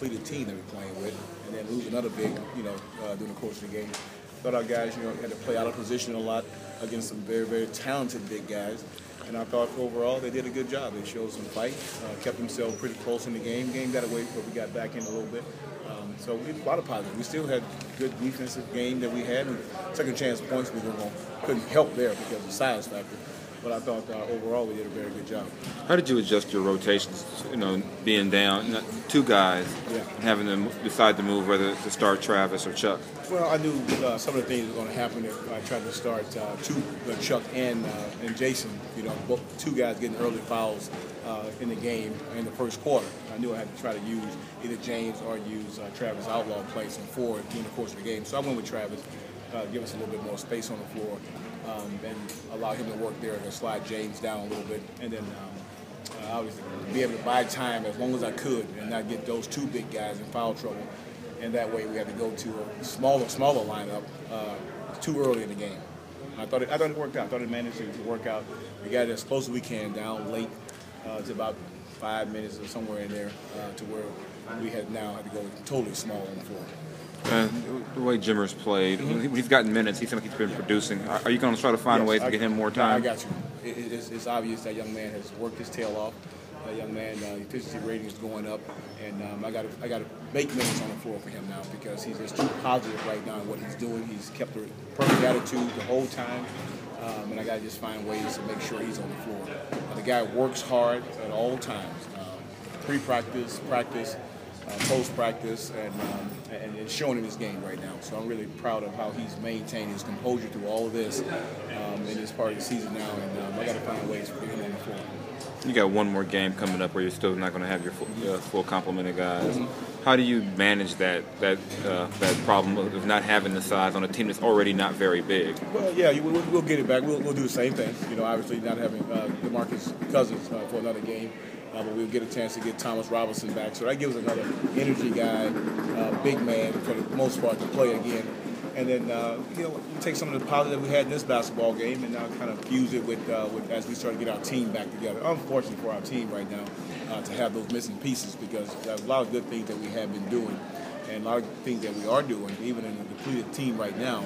depleted team that we're playing with, and then lose another big, during the course of the game. Thought our guys, had to play out of position a lot against some very, very talented big guys. And I thought overall they did a good job. They showed some fight, kept themselves pretty close in the game. Game got away, but we got back in a little bit. So we had a lot of positive. We still had good defensive game that we had. And second chance points we couldn't help there because of the size factor. But I thought overall we did a very good job. How did you adjust your rotations, being down two guys, and having them decide to move whether to start Travis or Chuck? Well, I knew some of the things were going to happen if I tried to start Chuck and Jason. Both two guys getting early fouls in the game in the first quarter. I knew I had to try to use either James or use Travis Outlaw play some forward during the course of the game. So I went with Travis, give us a little bit more space on the floor, and allow him to work there and slide James down a little bit, and then I was be able to buy time as long as I could and not get those two big guys in foul trouble. And that way we had to go to a smaller lineup too early in the game. I thought it worked out. I thought it managed to work out. We got it as close as we can down late to about 5 minutes or somewhere in there to where we had to go totally small on the floor. The way Jimmer's played, when he's gotten minutes, he seems like he's been producing. Are you going to try to find ways to get him more time? I got you. It's obvious that young man has worked his tail off. That young man, efficiency rating is going up, and I got to make minutes on the floor for him now because he's just too positive right now in what he's doing. He's kept a perfect attitude the whole time, and I got to just find ways to make sure he's on the floor. The guy works hard at all times, pre-practice, practice, post-practice, and it's showing in his game right now. So I'm really proud of how he's maintained his composure through all of this in this part of the season now, and I got to find ways to get him on the floor. You got one more game coming up where you're still not going to have your full complement of guys. How do you manage that problem of not having the size on a team that's already not very big? Well, yeah, we'll get it back. We'll do the same thing. Obviously not having DeMarcus Cousins for another game, but we'll get a chance to get Thomas Robinson back. So that gives us another energy guy, big man for the most part to play again. And then, we take some of the positive we had in this basketball game and now kind of fuse it with as we start to get our team back together. Unfortunately for our team right now to have those missing pieces because there's a lot of good things that we have been doing and a lot of things that we are doing. Even in a depleted team right now,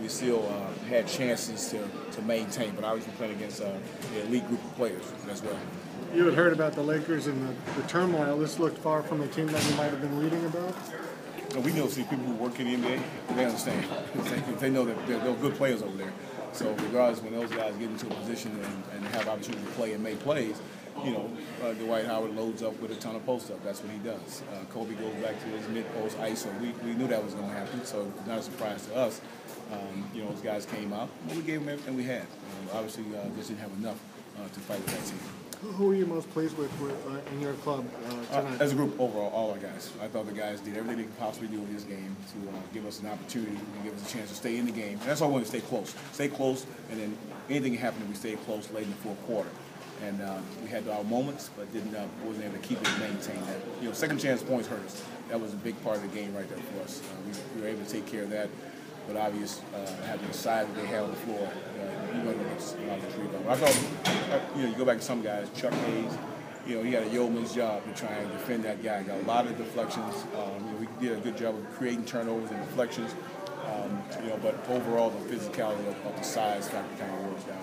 we still had chances to maintain, but obviously playing against the elite group of players as well. You had heard about the Lakers and the turmoil. This looked far from the team that you might have been reading about? We know see people who work in the NBA, they understand. They know that they're good players over there. So regardless, when those guys get into a position and have opportunity to play and make plays, Dwight Howard loads up with a ton of post-up. That's what he does. Kobe goes back to his mid-post ISO. We knew that was going to happen, so not a surprise to us. Those guys came out. We gave them everything we had. Obviously, just didn't have enough to fight with that team. Who are you most pleased with in your club tonight? As a group, overall, all our guys. I thought the guys did everything they could possibly do in this game to give us an opportunity and give us a chance to stay in the game. And that's all we want to stay close. Stay close, and then anything can happen if we stay close late in the fourth quarter. And we had our moments, but wasn't able to keep it and maintain that. Second chance points hurt us. That was a big part of the game right there for us. We were able to take care of that. But obvious, having the size that they had on the floor, you're going to get a lot of this rebound. I thought, you go back to some guys, Chuck Hayes, he had a yeoman's job to try and defend that guy. Got a lot of deflections. We did a good job of creating turnovers and deflections. But overall, the physicality of the size factor kind of works down.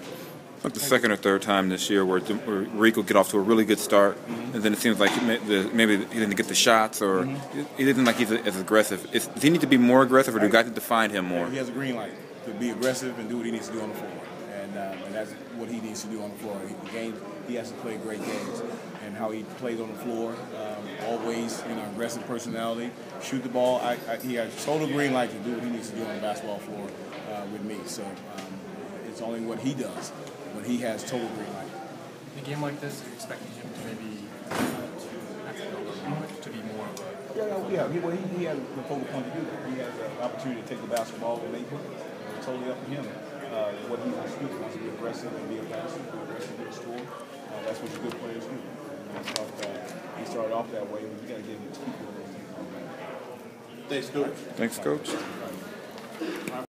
Like the second or third time this year where Rico get off to a really good start, and then it seems like maybe he didn't get the shots, or it isn't like he's as aggressive. Does he need to be more aggressive, or do guys need to find him more? He has a green light to be aggressive and do what he needs to do on the floor, and that's what he needs to do on the floor. He has to play great games, and how he plays on the floor, always aggressive personality, shoot the ball. He has total green light to do what he needs to do on the basketball floor with me. So it's only what he does when he has total green light. In a game like this, are you expecting him to maybe to be more of a... Yeah. He has the focal point to do that. He has the opportunity to take the basketball and make it. It's totally up to him. What he wants to do. He wants to be aggressive and be a passer, be aggressive, be a scorer. That's what the good players do. He started off that way, but you got to get him to keep doing those things. Thanks, Coach.